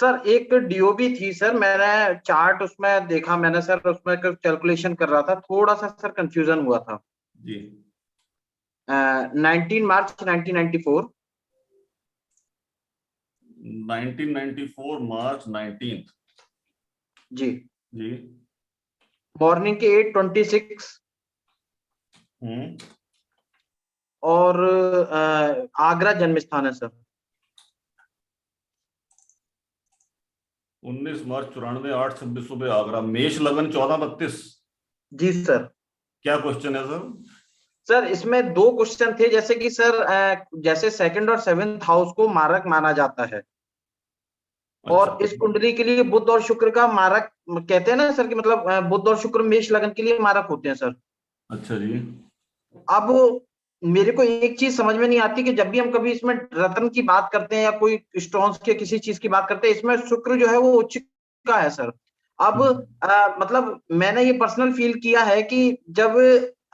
Sir एक DOB थी sir, मैंने चार्ट उसमें देखा, मैंने सर उसमें कैलकुलेशन कर रहा था, थोड़ा सा सर कंफ्यूजन हुआ था। जी 19 मार्च 1994। 1994 मार्च 19। जी। जी। मॉर्निंग के 8:26। हम्म। और आगरा जन्म स्थान है सर। 19 मार्च 94, 8:26 सुबह आगरा। मेष लगन 14:32। जी सर। क्या क्वेश्चन है सर? सर इसमें दो क्वेश्चन थे, जैसे कि सर जैसे सेकंड और सेवेंथ हाउस को मारक माना जाता है, अच्छा। और इस कुंडली के लिए बुध और शुक्र का मारक कहते हैं ना सर, कि मतलब बुध और शुक्र मेष लगन के लिए मारक होते हैं सर। अच्छा जी। अब मेरे को एक चीज समझ में नहीं आती कि जब भी हम कभी इसमें रत्न की बात करते हैं या कोई स्टोन्स के किसी चीज की बात करते हैं, इसमें शुक्र जो है वो उच्च का है सर। अब मतलब मैंने ये पर्सनल फील किया है कि जब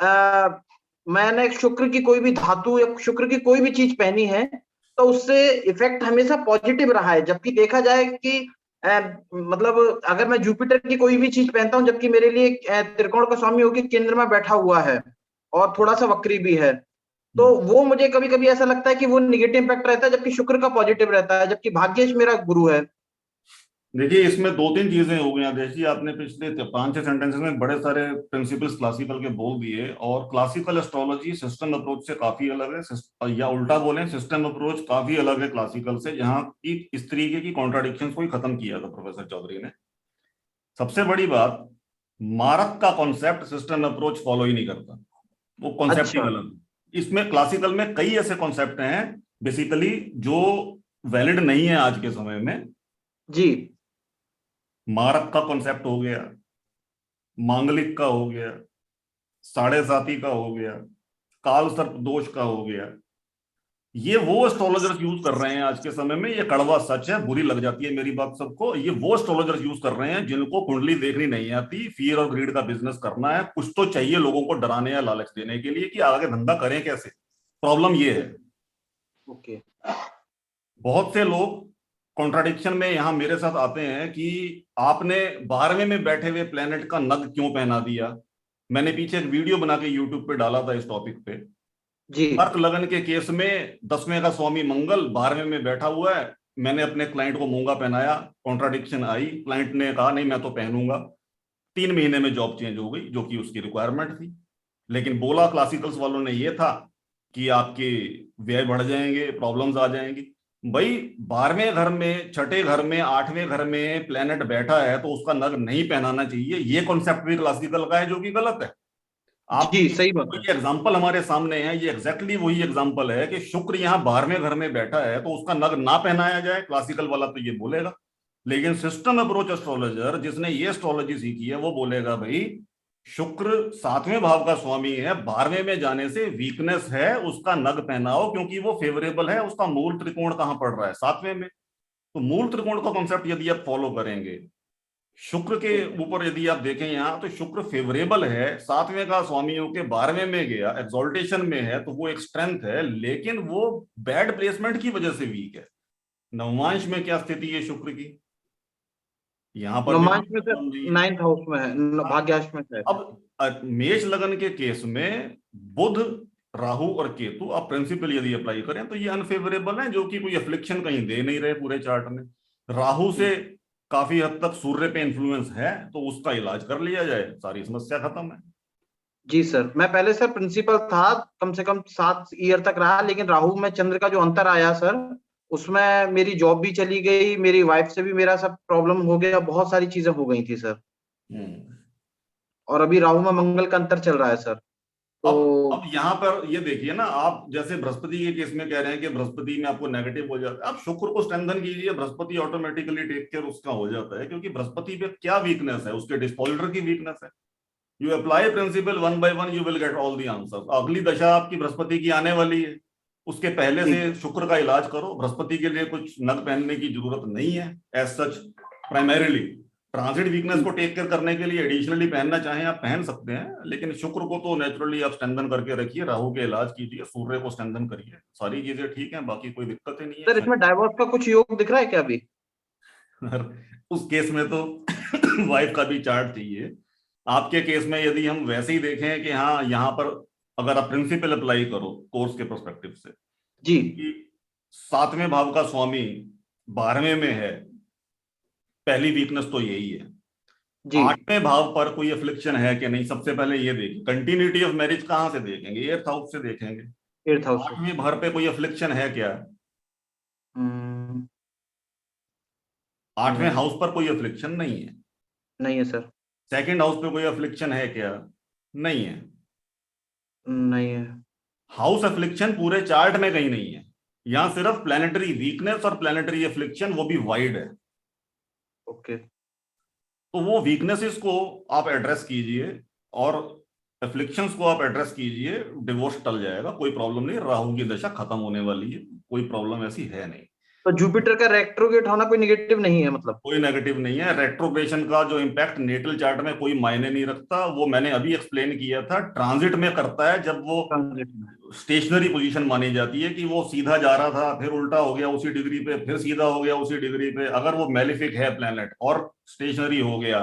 आ, मैंने शुक्र की कोई भी धातु या शुक्र की कोई भी चीज पहनी है, तो उससे इफेक्ट हमेशा पॉजिटिव रहा है। जबकि देखा जाए कि मतलब अगर मैं जुपिटर की कोई भी चीज पहनता हूं, जबकि मेरे लिए त्रिकोण का स्वामी होकर केंद्र में बैठा हुआ है और थोड़ा सा वक्री भी है, तो वो मुझे कभी कभी ऐसा लगता है कि वो निगेटिव इम्पैक्ट रहता है, जबकि शुक्र का पॉजिटिव रहता है, जबकि भाग्येश मेरा गुरु है। देखिए, इसमें दो तीन चीजें हो गई हैं। देखिए, आपने पिछले 5-6 सेंटेंसेस में बड़े सारे प्रिंसिपल्स क्लासिकल के बोल दिए, और क्लासिकल एस्ट्रोलॉजी सिस्टम अप्रोच से काफी अलग है, या उल्टा बोलें सिस्टम अप्रोच काफी अलग है क्लासिकल से, जहां की इस तरीके की कॉन्ट्राडिक्शंस को ही खत्म किया था प्रोफेसर चौधरी ने। सबसे बड़ी बात, मारक का कॉन्सेप्ट सिस्टम अप्रोच फॉलो ही नहीं करता, वो कॉन्सेप्ट ही अच्छा। गलत है। इसमें क्लासिकल में कई ऐसे कॉन्सेप्ट हैं बेसिकली जो वैलिड नहीं है आज के समय में। जी। मारक का कॉन्सेप्ट हो गया, मांगलिक का हो गया, साढ़े साती का हो गया, काल सर्प दोष का हो गया। ये वो एस्ट्रोलॉजर्स यूज कर रहे हैं आज के समय में, ये कड़वा सच है, बुरी लग जाती है मेरी बात सबको। ये वो एस्ट्रोलॉजर्स यूज कर रहे हैं जिनको कुंडली देखनी नहीं आती, फियर और ग्रीड का बिजनेस करना है, कुछ तो चाहिए लोगों को डराने या लालच देने के लिए कि आगे धंधा करें कैसे। प्रॉब्लम ये है, ओके। बहुत से लोग कॉन्ट्राडिक्शन में यहां मेरे साथ आते हैं कि आपने 12वें में बैठे हुए प्लेनेट का नग क्यों पहना दिया। मैंने पीछे एक वीडियो बना के यूट्यूब पे डाला था इस टॉपिक पे। जी। कर्क लगन के केस में 10वें का स्वामी मंगल 12वें में बैठा हुआ है। मैंने अपने क्लाइंट को मूंगा पहनाया, कॉन्ट्राडिक्शन आई, क्लाइंट ने कहा नहीं मैं तो पहनूंगा। 3 महीने में जॉब चेंज हो गई, जो कि उसकी रिक्वायरमेंट थी। लेकिन बोला क्लासिकल्स वालों ने ये था कि आपके व्यय बढ़ जाएंगे, प्रॉब्लम्स आ जाएंगी। भाई, 12वें घर में, छठे घर में, 8वें घर में प्लेनेट बैठा है तो उसका नग नहीं पहनाना चाहिए, ये कॉन्सेप्ट भी क्लासिकल का है, जो कि गलत है। आप जी सही बात है। ये एग्जाम्पल हमारे सामने है, ये एग्जैक्टली वही एग्जाम्पल है कि शुक्र यहाँ 12वें घर में बैठा है तो उसका नग ना पहनाया जाए, क्लासिकल वाला तो ये बोलेगा। लेकिन सिस्टम अप्रोच एस्ट्रोलॉजर जिसने ये एस्ट्रोलॉजी सीखी है वो बोलेगा भाई, शुक्र 7वें भाव का स्वामी है, 12वें में जाने से वीकनेस है, उसका नग पहनाओ क्योंकि वो फेवरेबल है। उसका मूल त्रिकोण कहां पड़ रहा है? 7वें में। तो मूल त्रिकोण का कॉन्सेप्ट यदि आप फॉलो करेंगे, शुक्र के ऊपर यदि आप देखें यहां, तो शुक्र फेवरेबल है, 7वें का स्वामी होके 12वें में गया, एक्सोल्टेशन में है, तो वो एक स्ट्रेंथ है। लेकिन वो बैड प्लेसमेंट की वजह से वीक है। नवमांश में क्या स्थिति है शुक्र की? यहां पर भी कोई नवमांश में सर प्रॉब्लम नहीं है। 9th हाउस में है, भाग्याश में है। अब मेष लगन के केस में बुध, राहु और केतु आप प्रिंसिपल यदि अप्लाई करें तो ये अनफेवरेबल है, जो कि कोई अफ्लिक्शन कहीं दे नहीं रहे पूरे चार्ट में। राहु से काफी हद तक सूर्य पे इंफ्लुएंस है, तो उसका इलाज कर लिया जाए, सारी समस्या खत्म है। जी सर, मैं पहले सर प्रिंसिपल था, कम से कम 7 ईयर तक रहा, लेकिन राहु में चंद्र का जो अंतर आया सर, उसमें मेरी जॉब भी चली गई, मेरी वाइफ से भी मेरा सब प्रॉब्लम हो गया, बहुत सारी चीजें हो गई थी सर। हम्म। और अभी राहु में मंगल का अंतर चल रहा है सर, अब तो यहाँ पर ये देखिए ना, आप जैसे बृहस्पति के केस में कह रहे हैं कि बृहस्पति में आपको नेगेटिव हो जाता है, आप शुक्र को स्ट्रेंथन कीजिए, बृहस्पति ऑटोमेटिकली टेक केयर उसका हो जाता है, क्योंकि बृहस्पति पे क्या वीकनेस है? उसके डिस्पोजिटर की वीकनेस है। You apply principle one by one, you will get all the answer. अगली दशा आपकी बृहस्पति की आने वाली है, उसके पहले जी। से शुक्र का इलाज करो। बृहस्पति के लिए कुछ नग पहनने की जरूरत नहीं है as such. Primarily transit weakness को टेक केयर करने के लिए एडिशनली पहनना चाहें आप पहन सकते हैं, लेकिन शुक्र को तो नेचुरली आप स्ट्रेंथन करके रखिए, राहु के इलाज कीजिए, सूर्य को स्ट्रेंथन करिए, सारी चीजें ठीक हैं, बाकी कोई दिक्कत ही नहीं है सर शनि। इसमें डाइवोर्स का कुछ योग दिख रहा है क्या अभी? उस केस में तो वाइफ का भी चार्ट चाहिए। आपके केस में यदि हम वैसे ही देखें कि हाँ यहाँ पर अगर आप प्रिंसिपल अप्लाई करो कोर्स के पर्सपेक्टिव से जी कि 7वें भाव का स्वामी 12वें में है, पहली वीकनेस तो यही है। जी 8वें भाव पर कोई अफ्लिक्शन है कि नहीं, सबसे पहले ये देखिए। कंटिन्यूटी ऑफ मैरिज कहाँ से देखेंगे? 8th हाउस से देखेंगे। 8th हाउस से। 8वें घर पे कोई अफ्लिक्शन है क्या? हम्म, 8वें नहीं, हाउस पर कोई अफ्लिक्शन नहीं है। नहीं है सर। सेकंड हाउस पे कोई अफ्लिक्शन है क्या? नहीं है। नहीं है। हाउस अफ्लिक्शन पूरे चार्ट में कहीं नहीं है। यहां सिर्फ प्लैनेटरी वीकनेस और प्लैनेटरी अफ्लिक्शन, वो भी वाइड है। ओके। तो वो वीकनेसेस को आप एड्रेस कीजिए और एफ्लिक्शंस को आप एड्रेस कीजिए, डिवोर्स टल जाएगा, कोई प्रॉब्लम नहीं। राहु की दशा खत्म होने वाली है, कोई प्रॉब्लम ऐसी है नहीं। तो जुपिटर का रेट्रोगेट होना कोई निगेटिव नहीं है मतलब? कोई नेगेटिव नहीं है। रेट्रोग्रेशन का जो इम्पैक्ट नेटल चार्ट में कोई मायने नहीं रखता, वो मैंने अभी एक्सप्लेन किया था। ट्रांजिट में करता है, जब वो ट्रांजिट में। स्टेशनरी पोजीशन मानी जाती है कि वो सीधा जा रहा था फिर उल्टा हो गया उसी डिग्री पे, फिर सीधा हो गया उसी डिग्री पे। अगर वो मेलिफिक है प्लेनेट और स्टेशनरी हो गया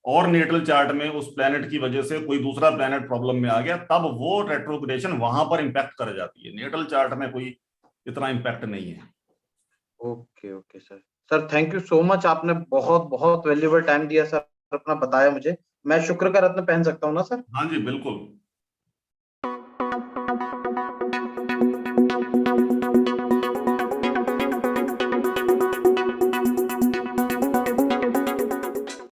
और नेटल चार्ट में उस प्लेनेट की वजह से कोई दूसरा प्लेनेट प्रॉब्लम में आ गया, तब वो रेट्रोग्रेशन वहां पर इंपैक्ट कर जाती है। नेटल चार्ट में कोई इतना इंपैक्ट नहीं है। Okay okay sir. Sir thank you so much, आपने बहुत बहुत वैल्यूएबल टाइम दिया सर, अपना बताया मुझे। मैं शुक्र का रत्न पहन सकता हूँ ना सर? हाँ जी बिल्कुल।